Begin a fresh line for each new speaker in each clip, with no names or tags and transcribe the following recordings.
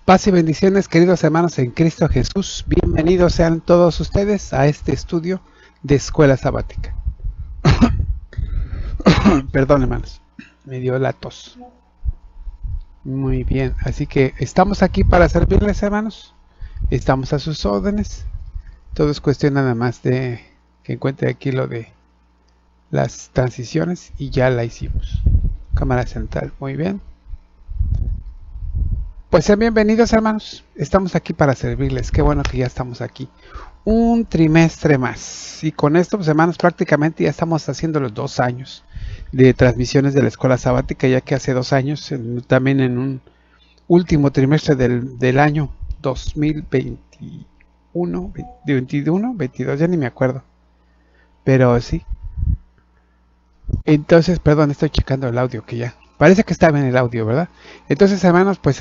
Paz y bendiciones, queridos hermanos en Cristo Jesús. Bienvenidos sean todos ustedes a este estudio de Escuela Sabática. Perdón, hermanos, me dio la tos. Muy bien, así que estamos aquí para servirles, hermanos. Estamos a sus órdenes. Todo es cuestión nada más de que encuentre aquí lo de las transiciones y ya la hicimos. Cámara central, muy bien. Pues sean bienvenidos, hermanos. Estamos aquí para servirles. Qué bueno que ya estamos aquí. Un trimestre más. Y con esto, pues, hermanos, prácticamente ya estamos haciendo los 2 años de transmisiones de la Escuela Sabática, ya que hace 2 años, también en un último trimestre del año 2021, 22, ya ni me acuerdo. Pero sí. Entonces, perdón, estoy checando el audio que ya. Parece que está bien el audio, ¿verdad? Entonces, hermanos, pues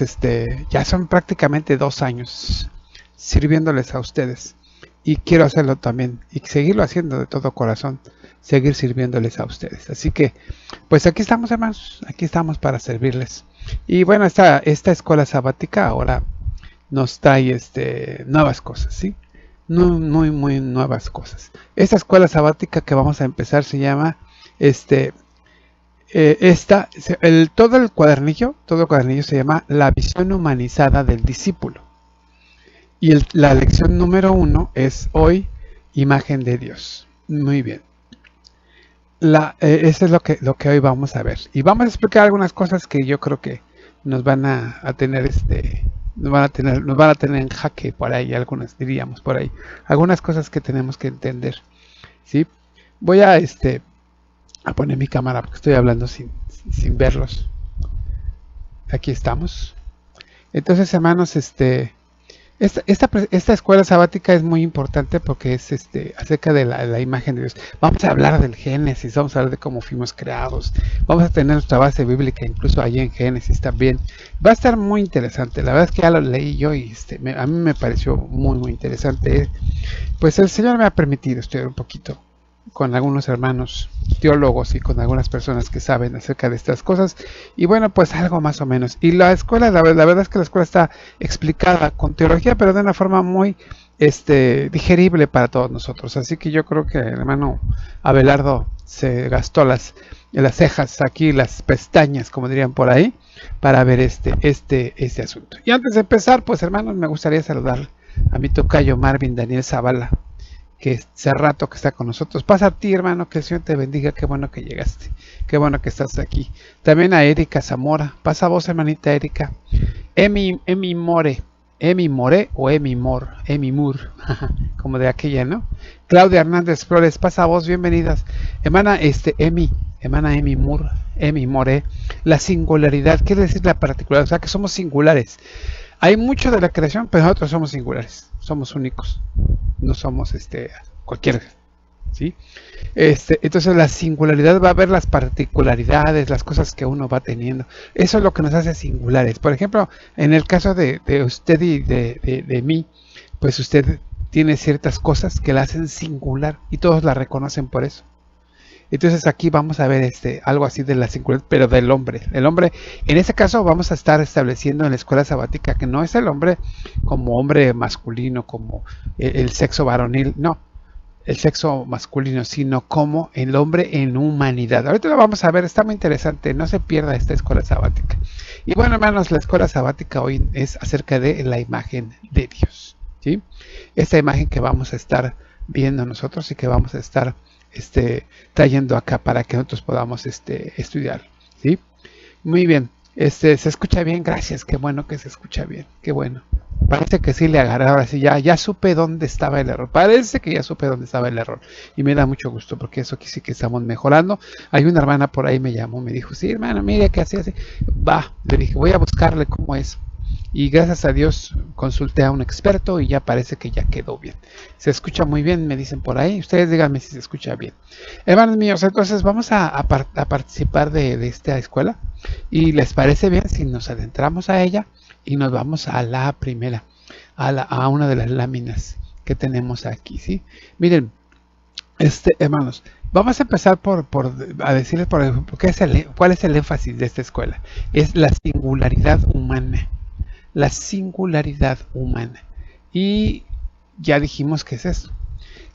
ya son prácticamente 2 años sirviéndoles a ustedes. Y quiero hacerlo también y seguirlo haciendo de todo corazón, seguir sirviéndoles a ustedes. Así que, pues aquí estamos, hermanos, aquí estamos para servirles. Y bueno, esta escuela sabática ahora nos trae nuevas cosas, ¿sí? Muy nuevas cosas. Esta escuela sabática que vamos a empezar se llama todo el cuadernillo se llama La visión humanizada del discípulo. Y la lección número 1 es hoy, imagen de Dios. Muy bien. Eso es lo que hoy vamos a ver. Y vamos a explicar algunas cosas que yo creo que nos van a tener nos van a tener en jaque por ahí, algunas diríamos por ahí. Algunas cosas que tenemos que entender. ¿Sí? Voy a poner mi cámara porque estoy hablando sin verlos. Aquí estamos. Entonces, hermanos, esta escuela sabática es muy importante porque es acerca de la imagen de Dios. Vamos a hablar del Génesis, vamos a hablar de cómo fuimos creados. Vamos a tener nuestra base bíblica incluso allí en Génesis también. Va a estar muy interesante. La verdad es que ya lo leí yo y a mí me pareció muy interesante. Pues el Señor me ha permitido estudiar un poquito con algunos hermanos teólogos y con algunas personas que saben acerca de estas cosas, y bueno, pues algo más o menos. Y la escuela, la verdad es que la escuela está explicada con teología, pero de una forma muy digerible para todos nosotros, así que yo creo que el hermano Abelardo se gastó las cejas aquí, las pestañas, como dirían por ahí, para ver este asunto. Y antes de empezar, pues hermanos, me gustaría saludar a mi tocayo Marvin Daniel Zavala, que hace rato que está con nosotros. Pasa a ti, hermano, que el Señor te bendiga. Qué bueno que llegaste, qué bueno que estás aquí. También a Erika Zamora. Pasa vos, hermanita Erika. Emi More o Emi Moore, como de aquella, ¿no? Claudia Hernández Flores, pasa vos, bienvenidas. Hermana Emi More. La singularidad, quiere decir la particularidad, o sea que somos singulares. Hay mucho de la creación, pero nosotros somos singulares, somos únicos, no somos cualquiera, ¿sí? Entonces la singularidad va a ver las particularidades, las cosas que uno va teniendo. Eso es lo que nos hace singulares. Por ejemplo, en el caso de usted y de mí, pues usted tiene ciertas cosas que la hacen singular y todos la reconocen por eso. Entonces aquí vamos a ver algo así de la singularidad, pero del hombre. El hombre, en ese caso vamos a estar estableciendo en la escuela sabática que no es el hombre como hombre masculino, como el sexo varonil, no, el sexo masculino, sino como el hombre en humanidad. Ahorita lo vamos a ver, está muy interesante, no se pierda esta escuela sabática. Y bueno, hermanos, la escuela sabática hoy es acerca de la imagen de Dios, ¿sí? Esta imagen que vamos a estar viendo nosotros y que vamos a estar trayendo acá para que nosotros podamos estudiar, ¿sí? Muy bien, se escucha bien, gracias, qué bueno que se escucha bien, qué bueno. Parece que sí le agarré, ahora sí, ya supe dónde estaba el error, parece que ya supe dónde estaba el error, y me da mucho gusto porque eso aquí sí que estamos mejorando. Hay una hermana por ahí me llamó, me dijo, sí, hermano, mira que así, le dije, voy a buscarle cómo es. Y gracias a Dios consulté a un experto y ya parece que ya quedó bien. Se escucha muy bien, me dicen por ahí. Ustedes díganme si se escucha bien. Hermanos míos, entonces vamos a participar de esta escuela. ¿Y les parece bien si nos adentramos a ella y nos vamos a la primera, a una de las láminas que tenemos aquí, ¿sí? Miren, hermanos, vamos a empezar a decirles, por ejemplo, cuál es el énfasis de esta escuela. Es la singularidad humana. la singularidad humana. Y ya dijimos qué es esto.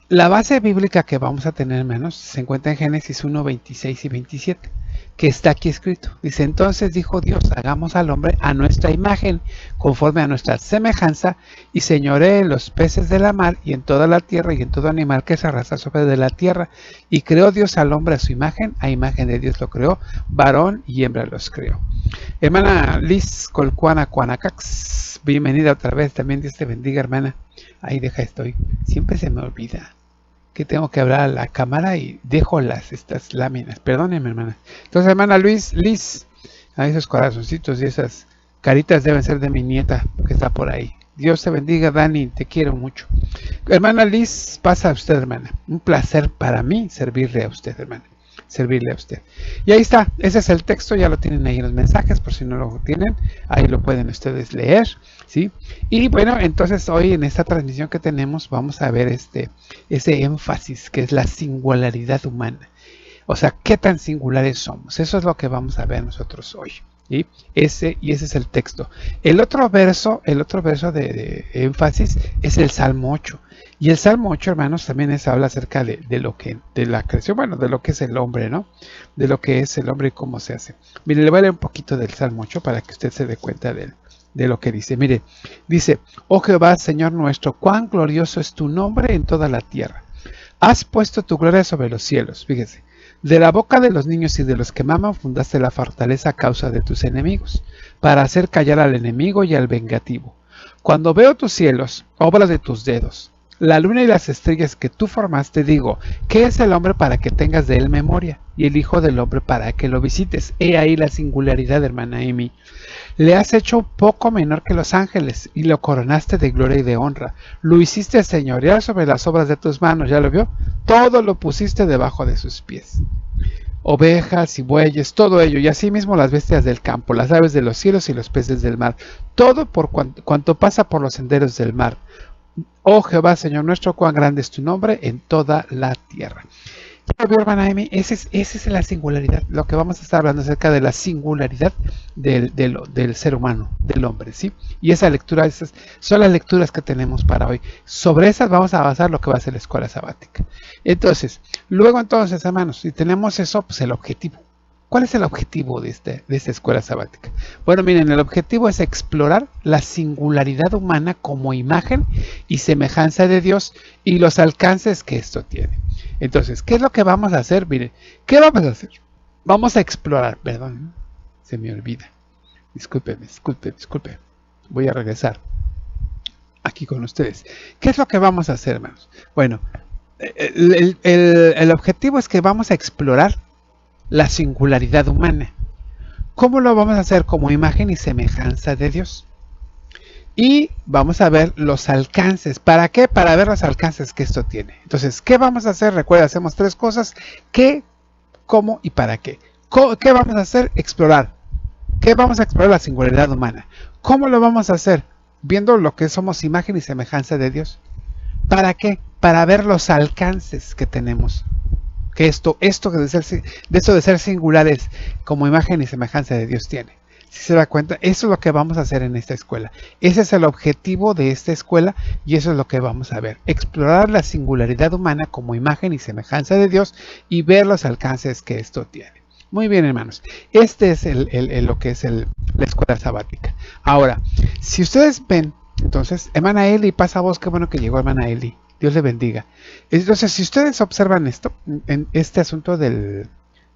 La base bíblica que vamos a tener, hermanos, se encuentra en Génesis 1, 26 y 27, que está aquí escrito. Dice, entonces dijo Dios, hagamos al hombre a nuestra imagen, conforme a nuestra semejanza, y señoree en los peces de la mar, y en toda la tierra, y en todo animal que se arrastra sobre de la tierra. Y creó Dios al hombre a su imagen, a imagen de Dios lo creó, varón y hembra los creó. Hermana Liz Colcuana Cuanacax, bienvenida otra vez, también Dios te bendiga, hermana. Ahí deja estoy, siempre se me olvida que tengo que hablar a la cámara y dejo estas láminas. Perdónenme, hermana. Entonces, hermana Liz, a esos corazoncitos y esas caritas deben ser de mi nieta que está por ahí. Dios te bendiga, Dani, te quiero mucho. Hermana Liz, pasa a usted, hermana. Un placer para mí servirle a usted, hermana. Servirle a usted. Y ahí está, ese es el texto, ya lo tienen ahí en los mensajes, por si no lo tienen, ahí lo pueden ustedes leer, ¿sí? Y bueno, entonces hoy en esta transmisión que tenemos vamos a ver ese énfasis que es la singularidad humana. O sea, ¿qué tan singulares somos? Eso es lo que vamos a ver nosotros hoy. ¿Sí? Ese es el texto. El otro verso de énfasis es el Salmo 8. Y el Salmo 8, hermanos, también habla acerca de la creación, bueno, de lo que es el hombre, ¿no? De lo que es el hombre y cómo se hace. Mire, le voy a leer un poquito del Salmo 8 para que usted se dé cuenta de lo que dice. Mire, dice, oh Jehová, Señor nuestro, cuán glorioso es tu nombre en toda la tierra. Has puesto tu gloria sobre los cielos, fíjese. De la boca de los niños y de los que maman fundaste la fortaleza a causa de tus enemigos, para hacer callar al enemigo y al vengativo. Cuando veo tus cielos, obra de tus dedos, la luna y las estrellas que tú formaste, digo, ¿qué es el hombre para que tengas de él memoria? Y el hijo del hombre para que lo visites. He ahí la singularidad, hermana Amy. Le has hecho un poco menor que los ángeles y lo coronaste de gloria y de honra. Lo hiciste señorear sobre las obras de tus manos, ¿ya lo vio? Todo lo pusiste debajo de sus pies. Ovejas y bueyes, todo ello, y asimismo las bestias del campo, las aves de los cielos y los peces del mar, todo por cuanto pasa por los senderos del mar. Oh Jehová, Señor nuestro, cuán grande es tu nombre en toda la tierra. Ya vio, hermana Amy, esa es la singularidad, lo que vamos a estar hablando acerca de la singularidad del ser humano, del hombre, ¿sí? Y esa lectura, esas son las lecturas que tenemos para hoy. Sobre esas vamos a basar lo que va a ser la escuela sabática. Entonces, hermanos, si tenemos eso, pues el objetivo. ¿Cuál es el objetivo de esta escuela sabática? Bueno, miren, el objetivo es explorar la singularidad humana como imagen y semejanza de Dios y los alcances que esto tiene. Entonces, ¿qué es lo que vamos a hacer? Miren, ¿qué vamos a hacer? Vamos a explorar, perdón, se me olvida. Disculpe. Voy a regresar aquí con ustedes. ¿Qué es lo que vamos a hacer, hermanos? Bueno, el objetivo es que vamos a explorar la singularidad humana. ¿Cómo lo vamos a hacer? Como imagen y semejanza de Dios. Y vamos a ver los alcances. ¿Para qué? Para ver los alcances que esto tiene. Entonces, ¿qué vamos a hacer? Recuerda, hacemos tres cosas. ¿Qué, cómo y para qué? ¿Qué vamos a hacer? Explorar. ¿Qué vamos a explorar? La singularidad humana. ¿Cómo lo vamos a hacer? Viendo lo que somos imagen y semejanza de Dios. ¿Para qué? Para ver los alcances que tenemos. Que esto de ser singulares como imagen y semejanza de Dios tiene. Si se da cuenta, eso es lo que vamos a hacer en esta escuela. Ese es el objetivo de esta escuela y eso es lo que vamos a ver. Explorar la singularidad humana como imagen y semejanza de Dios y ver los alcances que esto tiene. Muy bien, hermanos. Este es lo que es la escuela sabática. Ahora, si ustedes ven, entonces, hermana Eli, pasa a vos, qué bueno que llegó hermana Eli. Dios le bendiga. Entonces, si ustedes observan esto, en este asunto de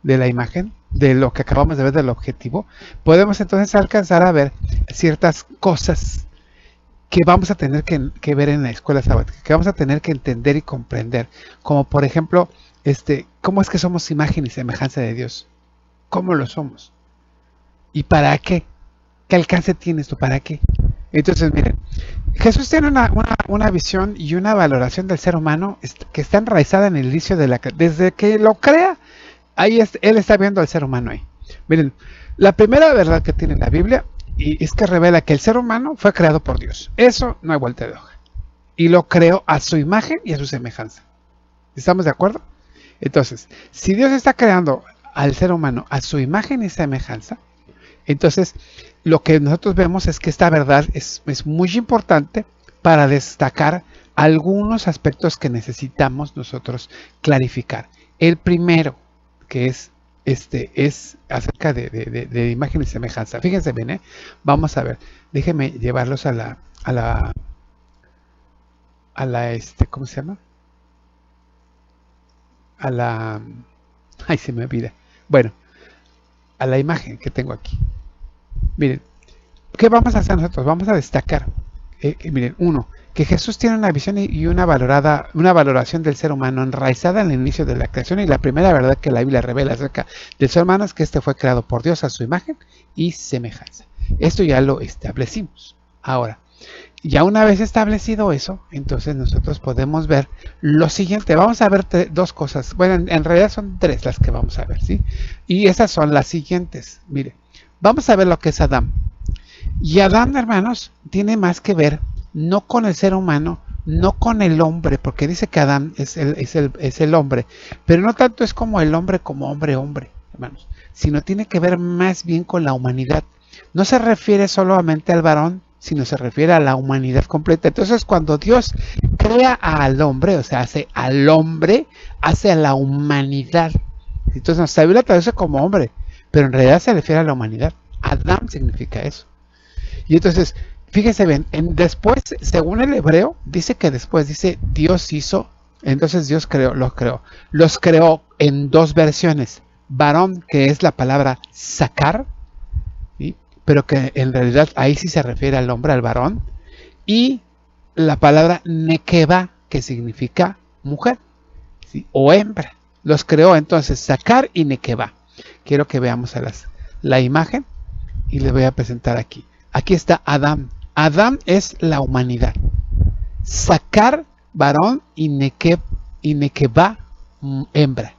la imagen, de lo que acabamos de ver del objetivo, podemos entonces alcanzar a ver ciertas cosas que vamos a tener que ver en la escuela sabática, que vamos a tener que entender y comprender, como por ejemplo, cómo es que somos imagen y semejanza de Dios, cómo lo somos y para qué, qué alcance tiene esto, para qué. Entonces, miren, Jesús tiene una visión y una valoración del ser humano que está enraizada en el inicio desde que lo crea. Ahí él está viendo al ser humano ahí. Miren, la primera verdad que tiene la Biblia es que revela que el ser humano fue creado por Dios. Eso no hay vuelta de hoja. Y lo creó a su imagen y a su semejanza. ¿Estamos de acuerdo? Entonces, si Dios está creando al ser humano a su imagen y semejanza, entonces lo que nosotros vemos es que esta verdad es muy importante para destacar algunos aspectos que necesitamos nosotros clarificar. El primero, que es acerca de imagen y semejanza. Fíjense bien, vamos a ver. Déjenme llevarlos a la ¿cómo se llama? Ay, se me olvida. Bueno, a la imagen que tengo aquí. Miren, ¿qué vamos a hacer nosotros? Vamos a destacar, miren, uno, que Jesús tiene una visión y una valoración del ser humano enraizada en el inicio de la creación, y la primera verdad que la Biblia revela acerca del ser humano es que este fue creado por Dios a su imagen y semejanza. Esto ya lo establecimos. Ahora, ya una vez establecido eso, entonces nosotros podemos ver lo siguiente. Vamos a ver dos cosas. Bueno, en realidad son tres las que vamos a ver, ¿sí? Y esas son las siguientes. Mire, vamos a ver lo que es Adán. Y Adán, hermanos, tiene más que ver no con el ser humano, no con el hombre, porque dice que Adán es el hombre, pero no tanto es como el hombre como hombre, hermanos, sino tiene que ver más bien con la humanidad. No se refiere solamente al varón, sino se refiere a la humanidad completa. Entonces, cuando Dios crea al hombre, o sea, hace al hombre, hace a la humanidad. Entonces, la Biblia traduce como hombre, pero en realidad se refiere a la humanidad. Adán significa eso. Y entonces, fíjense bien, después, según el hebreo, dice que después, dice, Dios hizo, entonces Dios los creó. Los creó en dos versiones. Varón, que es la palabra sacar, ¿sí? Pero que en realidad ahí sí se refiere al hombre, al varón. Y la palabra nekeba, que significa mujer, ¿sí? O hembra. Los creó entonces sacar y nekeba. Quiero que veamos la imagen y les voy a presentar aquí. Aquí está Adán. Adán es la humanidad. Sacar, varón, y nekeba, hembra.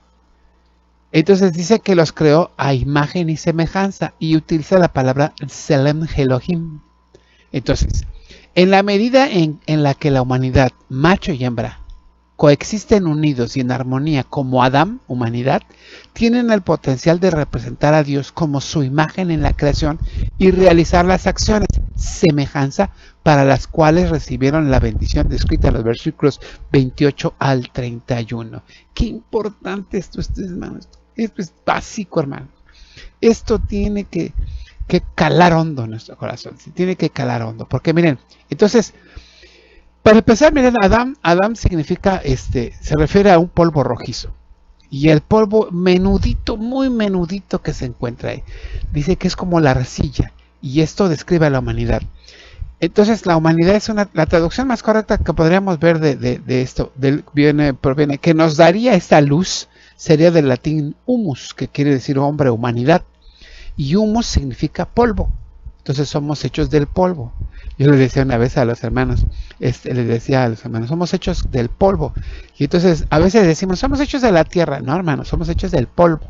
Entonces dice que los creó a imagen y semejanza y utiliza la palabra Selem Elohim. Entonces, en la medida en la que la humanidad, macho y hembra, coexisten unidos y en armonía como Adán, humanidad, tienen el potencial de representar a Dios como su imagen en la creación y realizar las acciones, semejanza, para las cuales recibieron la bendición descrita en los versículos 28 al 31. Qué importante esto es, hermanos. Esto es básico, hermanos. Esto tiene que calar hondo en nuestro corazón. Tiene que calar hondo. Porque miren, entonces, para empezar, miren, Adán significa, se refiere a un polvo rojizo. Y el polvo menudito, muy menudito que se encuentra ahí. Dice que es como la arcilla. Y esto describe a la humanidad. Entonces, la humanidad es la traducción más correcta que podríamos ver de esto. Proviene, que nos daría esta luz, sería del latín humus, que quiere decir hombre, humanidad. Y humus significa polvo. Entonces somos hechos del polvo. Yo les decía una vez a los hermanos, somos hechos del polvo. Y entonces a veces decimos, somos hechos de la tierra. No, hermanos, somos hechos del polvo.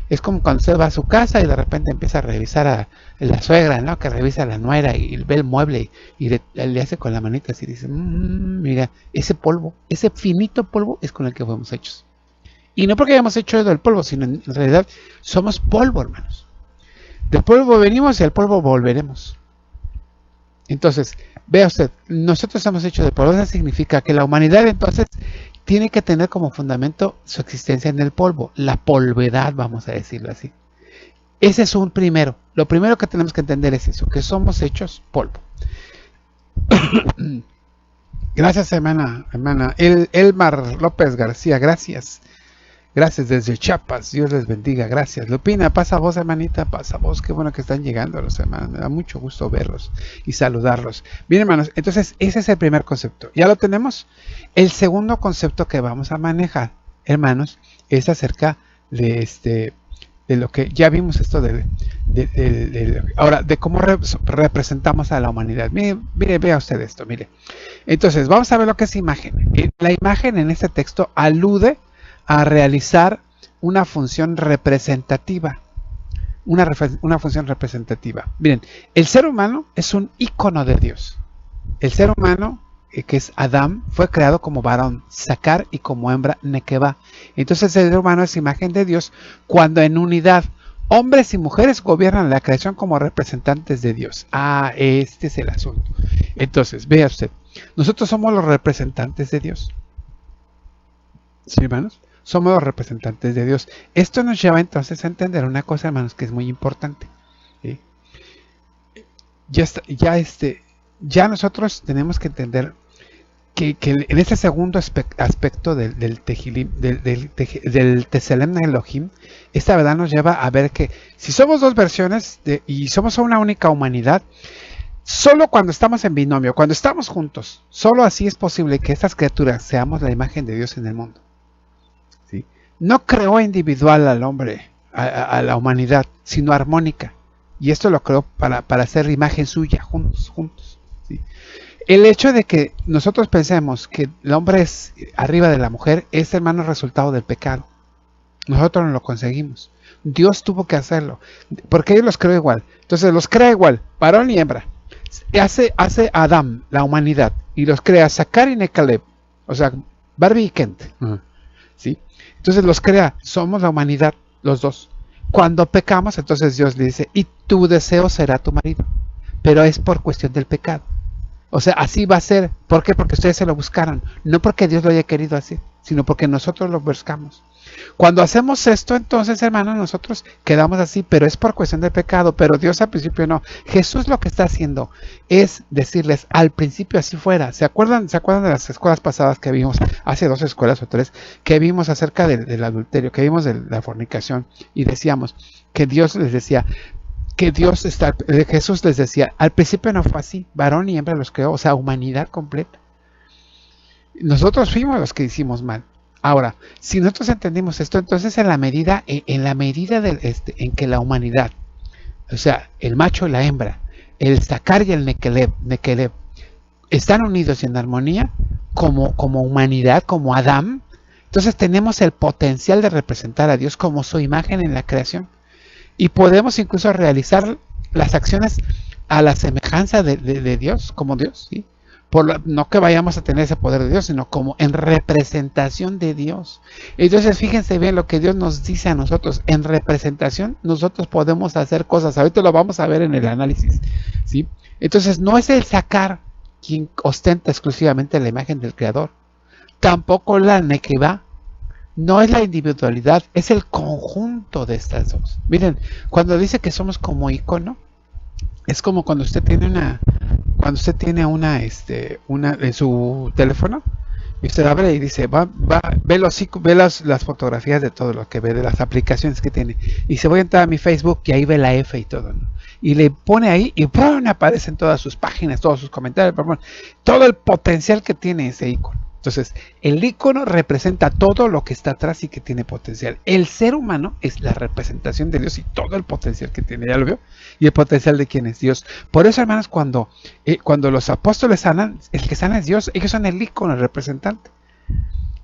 Es como cuando usted va a su casa y de repente empieza a revisar a la suegra, ¿no? Que revisa a la nuera y ve el mueble y le hace con la manita así y dice, mira, ese polvo, ese finito polvo es con el que fuimos hechos. Y no porque hayamos hecho del polvo, sino en realidad somos polvo, hermanos. Del polvo venimos y al polvo volveremos. Entonces, vea usted, nosotros estamos hechos de polvo. Eso significa que la humanidad entonces tiene que tener como fundamento su existencia en el polvo, la polvedad, vamos a decirlo así. Ese es un primero. Lo primero que tenemos que entender es eso, que somos hechos polvo. Gracias, hermana Elmar López García, gracias. Gracias desde Chiapas, Dios les bendiga, gracias. Lupina, pasa vos, hermanita, pasa vos, qué bueno que están llegando los hermanos, me da mucho gusto verlos y saludarlos. Bien, hermanos, entonces ese es el primer concepto, ¿ya lo tenemos? El segundo concepto que vamos a manejar, hermanos, es acerca de lo que ya vimos esto ahora, de cómo representamos a la humanidad. Mire, vea usted esto, mire. Entonces, vamos a ver lo que es imagen. La imagen en este texto alude a realizar una función representativa. Una función representativa. Miren, el ser humano es un ícono de Dios. El ser humano, que es Adán, fue creado como varón, sacar, y como hembra, nekeba. Entonces el ser humano es imagen de Dios cuando en unidad Hombres y mujeres gobiernan la creación como representantes de Dios. Ah, este es el asunto. Entonces, vea usted, nosotros somos los representantes de Dios. ¿Sí, hermanos? Somos los representantes de Dios. Esto nos lleva entonces a entender una cosa, hermanos, que es muy importante. ¿Sí? Ya nosotros tenemos que entender que en ese segundo aspecto del Tselem Elohim, esta verdad nos lleva a ver que si somos dos versiones y somos una única humanidad, solo cuando estamos en binomio, cuando estamos juntos, solo así es posible que estas criaturas seamos la imagen de Dios en el mundo. ¿Sí? No creó individual al hombre, a la humanidad, sino armónica. Y esto lo creó para hacer imagen suya, juntos. ¿Sí? El hecho de que nosotros pensemos que el hombre es arriba de la mujer es, hermano, resultado del pecado. Nosotros no lo conseguimos. Dios tuvo que hacerlo, porque Él los creó igual. Entonces los crea igual, varón y hembra. Hace Adam, la humanidad, y los crea Zacar y Caleb, o sea, Barbie y Kent. ¿Sí? Entonces los crea, somos la humanidad, los dos. Cuando pecamos, entonces Dios le dice, y tu deseo será tu marido. Pero es por cuestión del pecado. O sea, así va a ser. ¿Por qué? Porque ustedes se lo buscaron. No porque Dios lo haya querido así, sino porque nosotros lo buscamos. Cuando hacemos esto, entonces, hermanos, nosotros quedamos así, pero es por cuestión del pecado. Pero Dios al principio no. Jesús lo que está haciendo es decirles, al principio así fuera. ¿Se acuerdan de las escuelas pasadas que vimos, hace 2 escuelas o 3, que vimos acerca del adulterio, que vimos de la fornicación? Y decíamos que Dios les decía, Jesús les decía, al principio no fue así, varón y hembra los creó, o sea, humanidad completa. Nosotros fuimos los que hicimos mal. Ahora, si nosotros entendimos esto, entonces en la medida en que la humanidad, o sea, el macho y la hembra, el Zacar y el Nekeleb, están unidos y en armonía como humanidad, como Adán, entonces tenemos el potencial de representar a Dios como su imagen en la creación. Y podemos incluso realizar las acciones a la semejanza de Dios, como Dios, ¿sí? No que vayamos a tener ese poder de Dios, sino como en representación de Dios. Entonces fíjense bien lo que Dios nos dice a nosotros. En representación nosotros podemos hacer cosas. Ahorita lo vamos a ver en el análisis, ¿sí? Entonces no es el Zacar quien ostenta exclusivamente la imagen del Creador. Tampoco la Nekeba. No es la individualidad, es el conjunto de estas dos. Miren, cuando dice que somos como icono, es como cuando usted tiene una en su teléfono, y usted abre y dice, ve las fotografías de todo lo que ve, de las aplicaciones que tiene, y se voy a entrar a mi Facebook y ahí ve la F y todo, ¿no? Y le pone ahí y ¡pum! Aparecen todas sus páginas, todos sus comentarios, todo el potencial que tiene ese icono. Entonces, el icono representa todo lo que está atrás y que tiene potencial. El ser humano es la representación de Dios y todo el potencial que tiene, ¿ya lo veo? Y el potencial de quién es Dios. Por eso, hermanos, cuando los apóstoles sanan, el que sana es Dios. Ellos son el icono, el representante.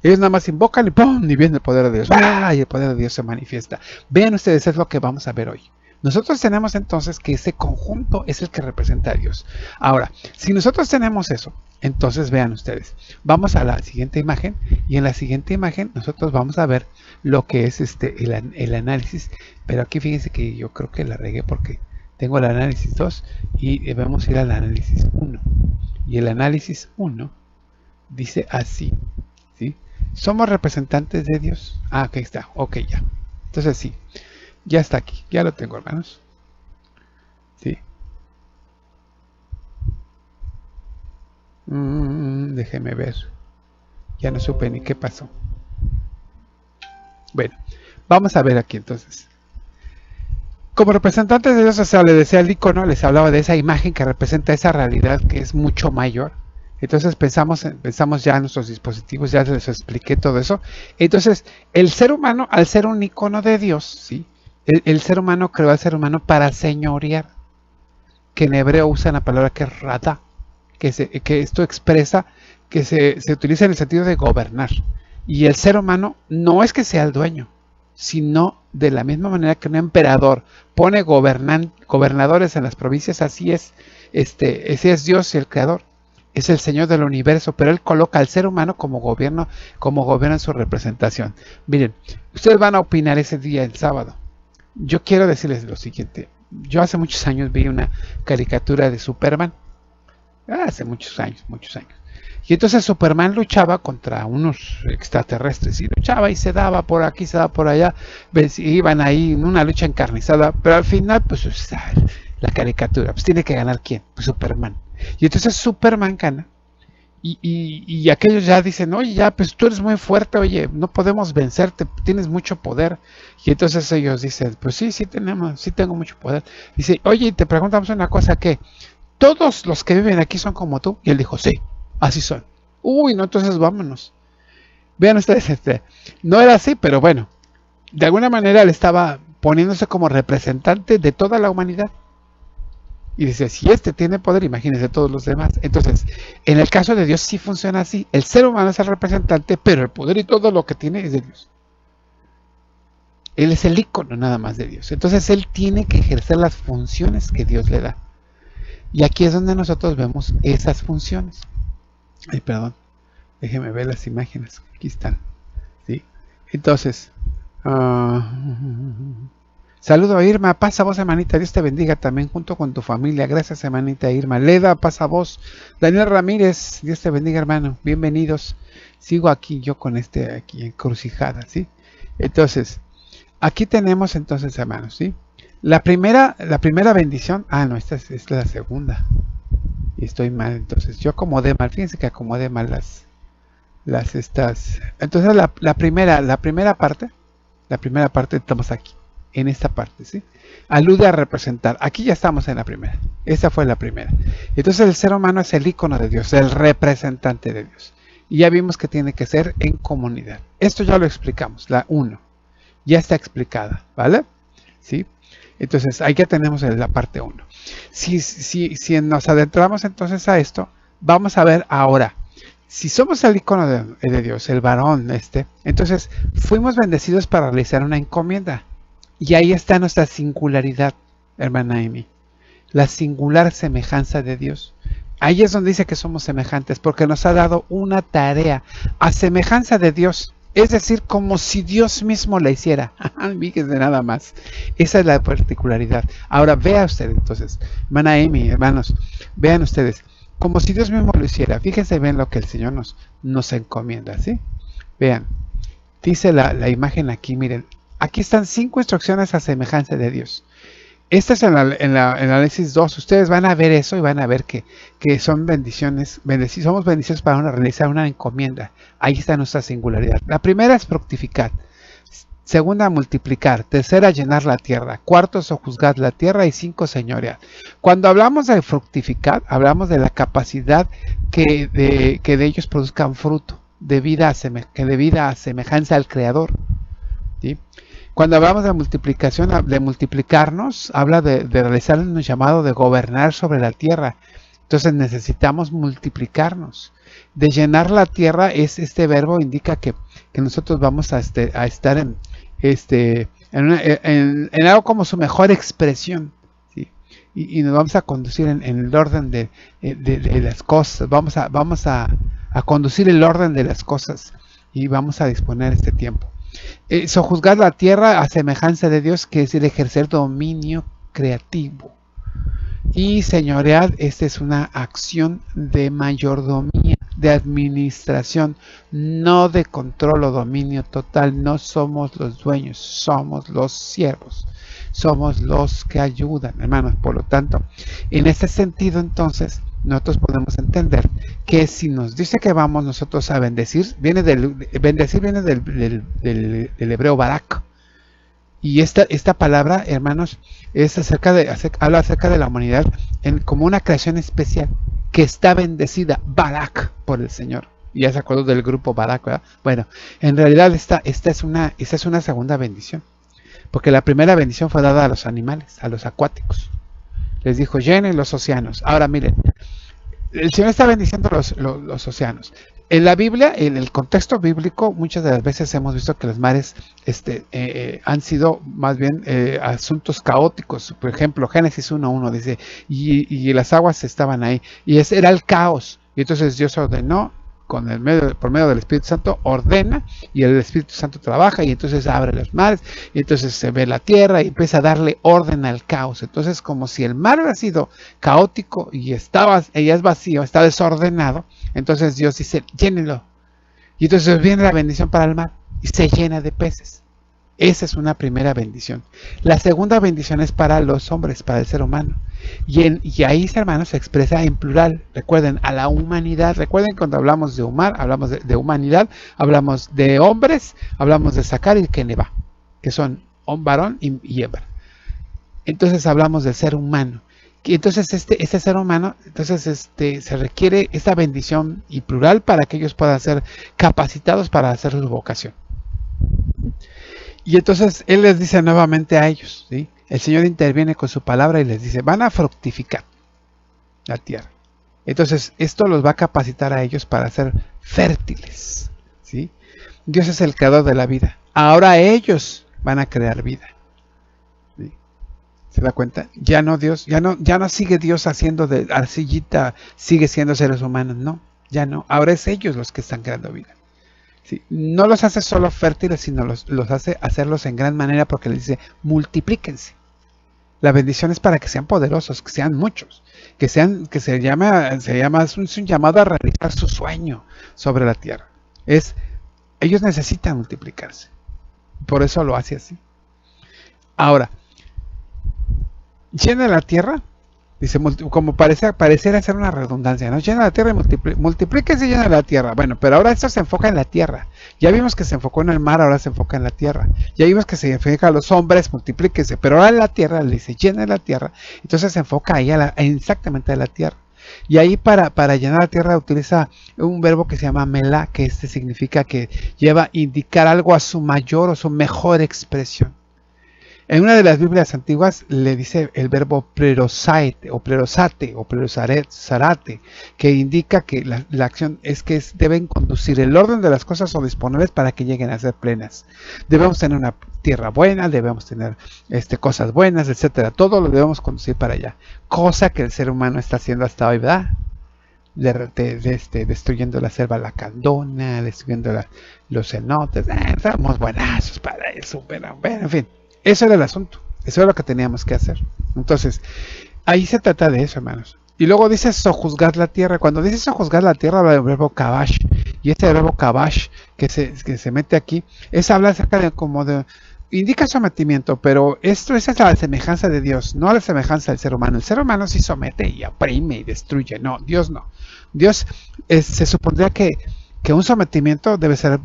Ellos nada más invocan y ¡pum! Y viene el poder de Dios. ¡Ah! Y el poder de Dios se manifiesta. Vean ustedes, es lo que vamos a ver hoy. Nosotros tenemos entonces que ese conjunto es el que representa a Dios. Ahora, si nosotros tenemos eso, entonces vean ustedes, vamos a la siguiente imagen, y en la siguiente imagen nosotros vamos a ver lo que es el análisis. Pero aquí fíjense que yo creo que la regué porque tengo el análisis 2 y debemos ir al análisis 1. Y el análisis 1 dice así, ¿sí? Somos representantes de Dios. Ah, aquí está, ok, ya. Entonces sí. Ya está aquí, ya lo tengo, hermanos. Sí. Déjeme ver. Ya no supe ni qué pasó. Bueno, vamos a ver aquí entonces. Como representantes de Dios, o sea, le decía el icono, les hablaba de esa imagen que representa esa realidad que es mucho mayor. Entonces pensamos ya en nuestros dispositivos, ya les expliqué todo eso. Entonces, el ser humano, al ser un icono de Dios, ¿sí? El ser humano creó al ser humano para señorear, que en hebreo usan la palabra que es rada, que esto expresa, que se utiliza en el sentido de gobernar. Y el ser humano no es que sea el dueño, sino de la misma manera que un emperador pone gobernadores en las provincias, así es, ese es Dios y el creador. Es el Señor del universo, pero Él coloca al ser humano como gobierno en su representación. Miren, ustedes van a opinar ese día, el sábado. yo quiero decirles lo siguiente. Yo hace muchos años vi una caricatura de Superman. Hace muchos años, muchos años. Y entonces Superman luchaba contra unos extraterrestres. Y luchaba y se daba por aquí, se daba por allá. Iban ahí en una lucha encarnizada. Pero al final, pues, la caricatura. Pues tiene que ganar ¿quién? Pues Superman. Y entonces Superman gana. Y aquellos ya dicen, oye, ya, pues tú eres muy fuerte, oye, no podemos vencerte, tienes mucho poder. Y entonces ellos dicen, pues sí, sí tengo mucho poder. Dice, oye, te preguntamos una cosa, ¿qué? ¿Todos los que viven aquí son como tú? Y él dijo, sí, así son. Uy, no, entonces vámonos. Vean ustedes, no era así, pero bueno, de alguna manera él estaba poniéndose como representante de toda la humanidad. Y dice, si este tiene poder, imagínense todos los demás. Entonces, en el caso de Dios sí funciona así. El ser humano es el representante, pero el poder y todo lo que tiene es de Dios. Él es el ícono nada más de Dios. Entonces, él tiene que ejercer las funciones que Dios le da. Y aquí es donde nosotros vemos esas funciones. Ay, perdón. Déjenme ver las imágenes. Aquí están. ¿Sí? Entonces, saludo a Irma, pasa voz, hermanita, Dios te bendiga también junto con tu familia, gracias, hermanita Irma. Leda, pasa voz. Daniel Ramírez, Dios te bendiga, hermano, bienvenidos. Sigo aquí yo con aquí encrucijada, ¿sí? Entonces, aquí tenemos entonces, hermanos, ¿sí? La primera bendición, no, esta es la segunda. Y estoy mal, entonces, yo acomodé mal, fíjense que acomodé mal las estas. Entonces, la primera parte estamos aquí. En esta parte, ¿sí? Alude a representar. Aquí ya estamos en la primera. Esta fue la primera. Entonces el ser humano es el ícono de Dios, el representante de Dios. Y ya vimos que tiene que ser en comunidad. Esto ya lo explicamos, la 1. Ya está explicada, ¿vale? ¿Sí? Entonces ahí ya tenemos la parte 1. Si nos adentramos entonces a esto, vamos a ver ahora. Si somos el ícono de Dios, el varón entonces fuimos bendecidos para realizar una encomienda. Y ahí está nuestra singularidad, hermana Amy. La singular semejanza de Dios. Ahí es donde dice que somos semejantes, porque nos ha dado una tarea a semejanza de Dios. Es decir, como si Dios mismo la hiciera. Fíjense nada más. Esa es la particularidad. Ahora, vea usted entonces, hermana Amy, hermanos, vean ustedes, como si Dios mismo lo hiciera. Fíjense, ven lo que el Señor nos encomienda, ¿sí? Vean, dice la imagen aquí, miren. Aquí están 5 instrucciones a semejanza de Dios. Esta es en el análisis 2. Ustedes van a ver eso y van a ver que son bendiciones. Somos bendiciones para realizar una encomienda. Ahí está nuestra singularidad. La primera es fructificar. Segunda, multiplicar. Tercera, llenar la tierra. Cuarto, sojuzgar la tierra. Y 5, señorear. Cuando hablamos de fructificar, hablamos de la capacidad que de ellos produzcan fruto, debido a semejanza al Creador. ¿Sí? Cuando hablamos de multiplicación, de multiplicarnos, habla de realizar un llamado de gobernar sobre la tierra. Entonces necesitamos multiplicarnos. De llenar la tierra, este verbo indica que nosotros vamos a estar en algo como su mejor expresión. ¿Sí? Y nos vamos a conducir en el orden de las cosas. Vamos a conducir el orden de las cosas y vamos a disponer este tiempo. Sojuzgar la tierra a semejanza de Dios, que es el ejercer dominio creativo. Y señorear, esta es una acción de mayordomía, de administración, no de control o dominio total. No somos los dueños, somos los siervos, somos los que ayudan, hermanos. Por lo tanto, en este sentido, entonces, nosotros podemos entender que si nos dice que vamos nosotros a bendecir, bendecir viene del hebreo barak. Y esta palabra, hermanos, habla acerca de la humanidad como una creación especial que está bendecida, barak, por el Señor. Y ya se acuerdo del grupo barak, ¿verdad? Bueno, en realidad esta es una segunda bendición, porque la primera bendición fue dada a los animales, a los acuáticos. Les dijo, llenen los océanos. Ahora miren, el Señor está bendiciendo los océanos. En la Biblia, en el contexto bíblico, muchas de las veces hemos visto que los mares han sido más bien asuntos caóticos. Por ejemplo, Génesis 1:1 dice, y las aguas estaban ahí, y ese era el caos. Y entonces Dios ordenó por medio del Espíritu Santo ordena, y el Espíritu Santo trabaja, y entonces abre los mares, y entonces se ve la tierra y empieza a darle orden al caos. Entonces, como si el mar hubiera sido caótico y ella es vacío, está desordenado, entonces Dios dice, llénelo. Y entonces viene la bendición para el mar y se llena de peces. Esa es una primera bendición. La segunda bendición es para los hombres, para el ser humano. Y ahí, hermanos, se expresa en plural. Recuerden, a la humanidad. Recuerden, cuando hablamos de hablamos de humanidad, hablamos de hombres, hablamos de Sacar y Keneva, que son varón y hembra. Entonces hablamos del ser humano. Y entonces este ser humano, entonces se requiere esta bendición y plural para que ellos puedan ser capacitados para hacer su vocación. Y entonces Él les dice nuevamente a ellos, ¿sí? El Señor interviene con su palabra y les dice, van a fructificar la tierra. Entonces esto los va a capacitar a ellos para ser fértiles, ¿sí? Dios es el creador de la vida. Ahora ellos van a crear vida. ¿Sí? ¿Se da cuenta? Ya no sigue Dios haciendo de arcillita, sigue siendo seres humanos, no, ya no. Ahora es ellos los que están creando vida. Sí, no los hace solo fértiles, sino los hace hacerlos en gran manera, porque les dice, multiplíquense. La bendición es para que sean poderosos, que sean muchos, es un llamado a realizar su sueño sobre la tierra. Ellos necesitan multiplicarse. Por eso lo hace así. Ahora, llena la tierra. Dice, como pareciera ser una redundancia, ¿no? Llena la tierra y multiplíquese y llena la tierra. Bueno, pero ahora esto se enfoca en la tierra. Ya vimos que se enfocó en el mar, ahora se enfoca en la tierra. Ya vimos que se enfoca a los hombres, multiplíquese, pero ahora en la tierra le dice, llena la tierra. Entonces se enfoca ahí exactamente a la tierra. Y ahí para llenar la tierra utiliza un verbo que se llama melá, que significa que lleva a indicar algo a su mayor o su mejor expresión. En una de las Biblias antiguas le dice el verbo plerosate o plerosarate, que indica que la acción es que deben conducir el orden de las cosas o disponerles para que lleguen a ser plenas. Debemos tener una tierra buena, debemos tener cosas buenas, etcétera. Todo lo debemos conducir para allá. Cosa que el ser humano está haciendo hasta hoy, ¿verdad? Destruyendo la selva lacandona, destruyendo los cenotes. Somos buenazos para eso, pero en fin. Eso era el asunto, eso era lo que teníamos que hacer. Entonces, ahí se trata de eso, hermanos. Y luego dice sojuzgar la tierra. Cuando dice sojuzgar la tierra, habla del verbo kabash. Y este verbo kabash que se mete aquí, habla acerca indica sometimiento, pero esa es la semejanza de Dios, no la semejanza del ser humano. El ser humano sí somete y oprime y destruye. No, Dios no. Dios se supondría que un sometimiento debe ser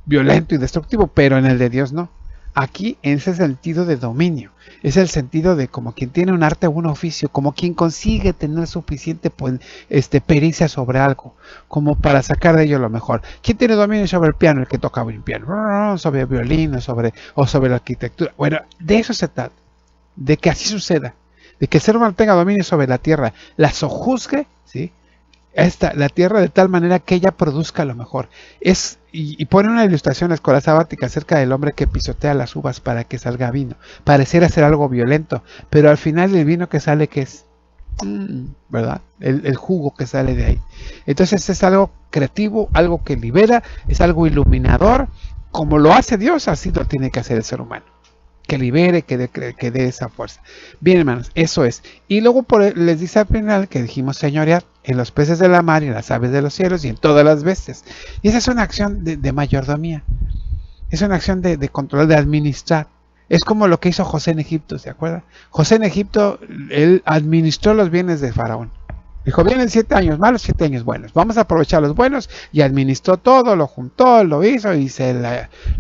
violento y destructivo, pero en el de Dios no. Aquí, en ese sentido de dominio, es el sentido de como quien tiene un arte o un oficio, como quien consigue tener suficiente pericia sobre algo, como para sacar de ello lo mejor. ¿Quién tiene dominio sobre el piano? El que toca el piano, sobre el violín o sobre la arquitectura. Bueno, de eso se trata, de que así suceda, de que el ser humano tenga dominio sobre la tierra, la sojuzgue, ¿sí? La tierra de tal manera que ella produzca lo mejor. Y pone una ilustración en la escuela sabática acerca del hombre que pisotea las uvas para que salga vino. Pareciera ser algo violento, pero al final el vino que sale, ¿qué es? ¿Verdad? El jugo que sale de ahí. Entonces es algo creativo, algo que libera, es algo iluminador. Como lo hace Dios, así lo tiene que hacer el ser humano. Que libere, que dé esa fuerza. Bien, hermanos, eso es. Y luego les dice al final que dijimos señorear en los peces de la mar y en las aves de los cielos y en todas las bestias. Y esa es una acción de mayordomía. Es una acción de control, de administrar. Es como lo que hizo José en Egipto, ¿se acuerdan? José en Egipto, él administró los bienes de Faraón. Dijo, vienen 7 años malos, 7 años buenos. Vamos a aprovechar los buenos, y administró todo, lo juntó, lo hizo y se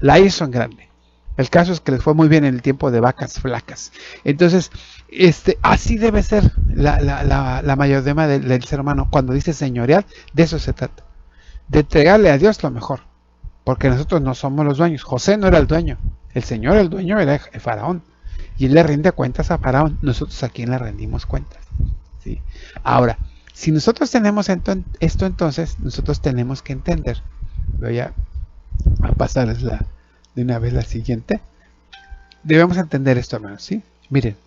la hizo en grande. El caso es que les fue muy bien en el tiempo de vacas flacas. Entonces, así debe ser la mayordomía del ser humano. Cuando dice señorial, de eso se trata. De entregarle a Dios lo mejor. Porque nosotros no somos los dueños. José no era el dueño. El Señor, el dueño, era el Faraón. Y él le rinde cuentas a Faraón. Nosotros a quién le rendimos cuentas. ¿Sí? Ahora, si nosotros tenemos esto, entonces, nosotros tenemos que entender. Voy a pasarles de una vez la siguiente. Debemos entender esto, hermanos, ¿sí? Miren,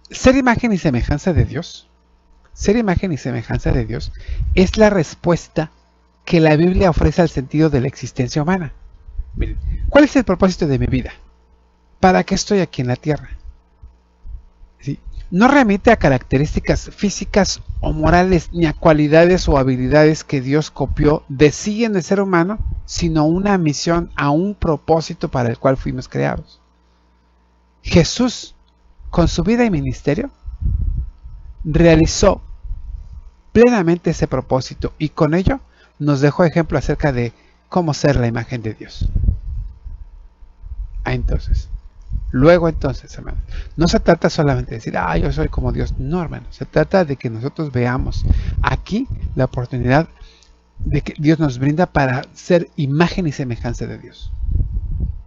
ser imagen y semejanza de Dios ser imagen y semejanza de Dios es la respuesta que la Biblia ofrece al sentido de la existencia humana. Miren, ¿cuál es el propósito de mi vida? ¿Para qué estoy aquí en la tierra? ¿Sí? No remite a características físicas o morales, ni a cualidades o habilidades que Dios copió de sí en el ser humano, sino una misión, a un propósito para el cual fuimos creados. Jesús, con su vida y ministerio, realizó plenamente ese propósito y con ello nos dejó ejemplo acerca de cómo ser la imagen de Dios. Luego entonces, hermanos, no se trata solamente de decir, yo soy como Dios. No, hermanos, se trata de que nosotros veamos aquí la oportunidad de que Dios nos brinda para ser imagen y semejanza de Dios.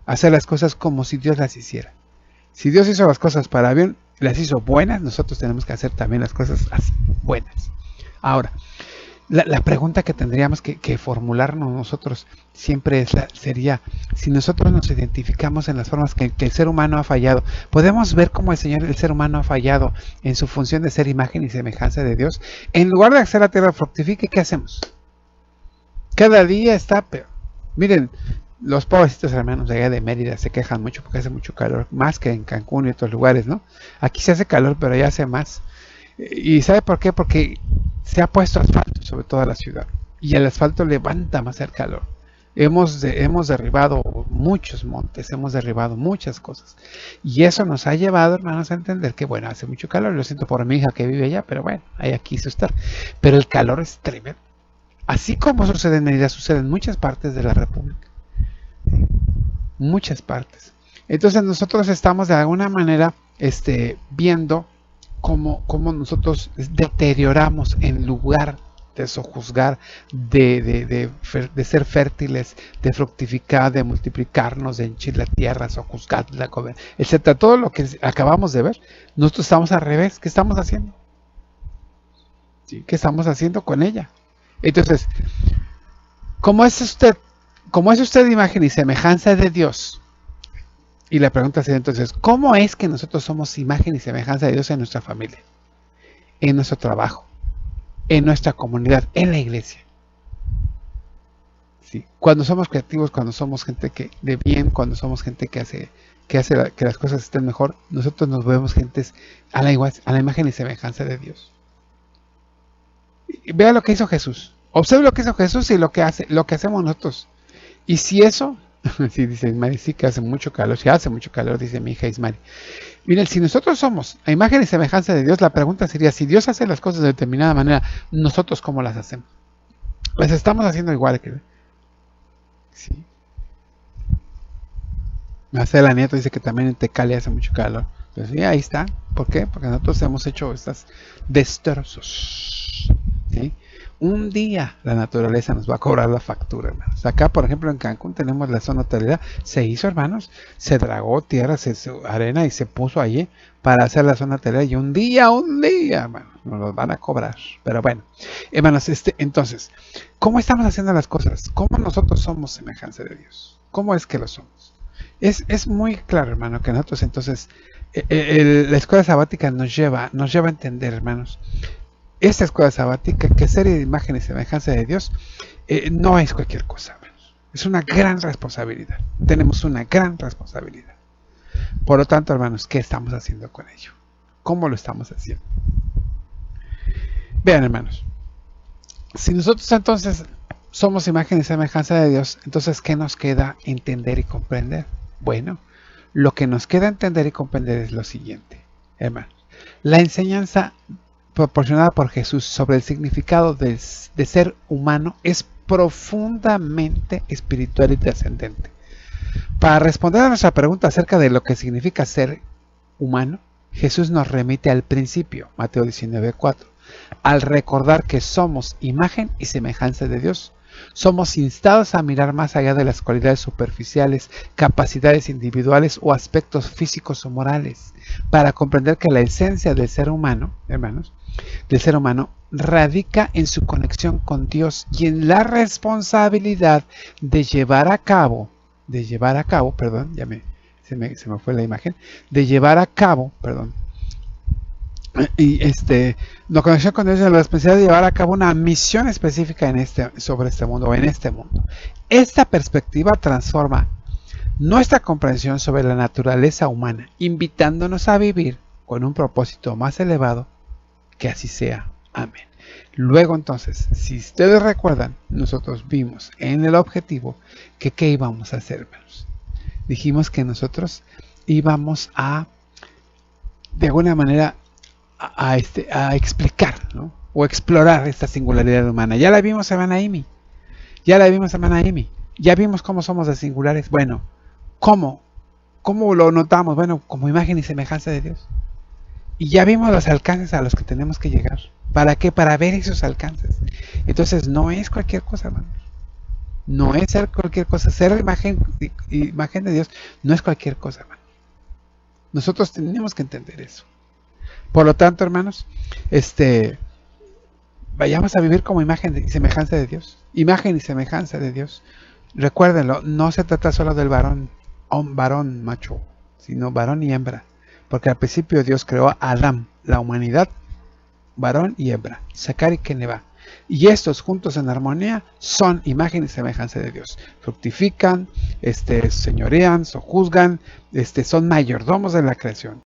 Hacer las cosas como si Dios las hiciera. Si Dios hizo las cosas para bien, las hizo buenas, nosotros tenemos que hacer también las cosas así, buenas. Ahora, la pregunta que tendríamos que formularnos nosotros siempre sería, si nosotros nos identificamos en las formas que el ser humano ha fallado, ¿podemos ver cómo el ser humano ha fallado en su función de ser imagen y semejanza de Dios? En lugar de hacer la tierra fructifique, ¿qué hacemos? Cada día está peor. Miren, los pobrecitos hermanos de allá de Mérida se quejan mucho porque hace mucho calor, más que en Cancún y otros lugares, ¿no? Aquí se hace calor, pero allá hace más. ¿Y sabe por qué? Porque se ha puesto asfalto sobre toda la ciudad y el asfalto levanta más el calor. Hemos derribado muchos montes, hemos derribado muchas cosas y eso nos ha llevado, hermanos, a entender que bueno, hace mucho calor. Lo siento por mi hija que vive allá, pero bueno, ella quiso estar, pero el calor es tremendo. Así como sucede en Mérida, sucede en muchas partes de la República, ¿sí? Muchas partes. Entonces nosotros estamos de alguna manera viendo cómo nosotros deterioramos en lugar de sojuzgar, de ser fértiles, de fructificar, de multiplicarnos, de henchir la tierra, sojuzgarla, etcétera. Todo lo que acabamos de ver, nosotros estamos al revés. ¿Qué estamos haciendo? ¿Sí? ¿Qué estamos haciendo con ella? Entonces, ¿cómo es usted imagen y semejanza de Dios? Y la pregunta sería entonces, ¿cómo es que nosotros somos imagen y semejanza de Dios en nuestra familia, en nuestro trabajo, en nuestra comunidad, en la iglesia? ¿Sí? Cuando somos creativos, cuando somos gente de bien, cuando somos gente que hace que las cosas estén mejor, nosotros nos vemos gentes a la imagen y semejanza de Dios. Y vea lo que hizo Jesús. Observe lo que hizo Jesús y lo que hacemos nosotros. Y si eso, sí, dice Ismari, sí que hace mucho calor, sí hace mucho calor, dice mi hija Ismari. Miren, si nosotros somos a imagen y semejanza de Dios, la pregunta sería, si Dios hace las cosas de determinada manera, ¿nosotros cómo las hacemos? ¿Las estamos haciendo igual que? Sí. Marcela Nieto dice que también en Tecali hace mucho calor. Pues sí, ahí está. ¿Por qué? Porque nosotros hemos hecho estas destrozos. ¿Sí? Un día la naturaleza nos va a cobrar la factura, hermanos. Acá, por ejemplo, en Cancún tenemos la zona hotelera. Se hizo, hermanos, se dragó tierra, arena y se puso allí para hacer la zona hotelera. Y un día, hermanos, nos los van a cobrar. Pero bueno, hermanos, entonces, ¿cómo estamos haciendo las cosas? ¿Cómo nosotros somos semejanza de Dios? ¿Cómo es que lo somos? Es muy claro, hermano, que nosotros entonces, la escuela sabática nos lleva a entender, hermanos, esta escuela sabática, que ser imagen y semejanza de Dios, no es cualquier cosa, hermanos. Es una gran responsabilidad. Tenemos una gran responsabilidad. Por lo tanto, hermanos, ¿qué estamos haciendo con ello? ¿Cómo lo estamos haciendo? Vean, hermanos, si nosotros entonces somos imagen y semejanza de Dios, entonces ¿qué nos queda entender y comprender? Bueno, lo que nos queda entender y comprender es lo siguiente, hermanos. La enseñanza proporcionada por Jesús sobre el significado de ser humano es profundamente espiritual y trascendente. Para responder a nuestra pregunta acerca de lo que significa ser humano, Jesús nos remite al principio, Mateo 19:4. Al recordar que somos imagen y semejanza de Dios, somos instados a mirar más allá de las cualidades superficiales, capacidades individuales o aspectos físicos o morales, para comprender que la esencia del ser humano, hermanos, radica en su conexión con Dios y en la responsabilidad de llevar a cabo, se me fue la imagen, Y la conexión con Dios es la responsabilidad de llevar a cabo una misión específica sobre este mundo o en este mundo. Esta perspectiva transforma nuestra comprensión sobre la naturaleza humana, invitándonos a vivir con un propósito más elevado. Que así sea. Amén. Luego entonces, si ustedes recuerdan, nosotros vimos en el objetivo que ¿qué íbamos a hacer, hermanos? Dijimos que nosotros íbamos a, de alguna manera, a explicar, ¿no? O explorar esta singularidad humana. Ya la vimos en Manaimi. Ya vimos cómo somos de singulares. Bueno, ¿cómo? ¿Cómo lo notamos? Bueno, como imagen y semejanza de Dios. Y ya vimos los alcances a los que tenemos que llegar. ¿Para qué? Para ver esos alcances. Entonces no es cualquier cosa, hermano. No es ser cualquier cosa. Ser imagen de Dios no es cualquier cosa, hermano. Nosotros tenemos que entender eso. Por lo tanto, hermanos, vayamos a vivir como imagen y semejanza de Dios. Imagen y semejanza de Dios. Recuérdenlo, no se trata solo del varón macho, sino varón y hembra. Porque al principio Dios creó a Adán, la humanidad, varón y hembra, Sacar y Keneva. Y estos juntos en armonía son imagen y semejanza de Dios. Fructifican, señorean, sojuzgan, son mayordomos de la creación.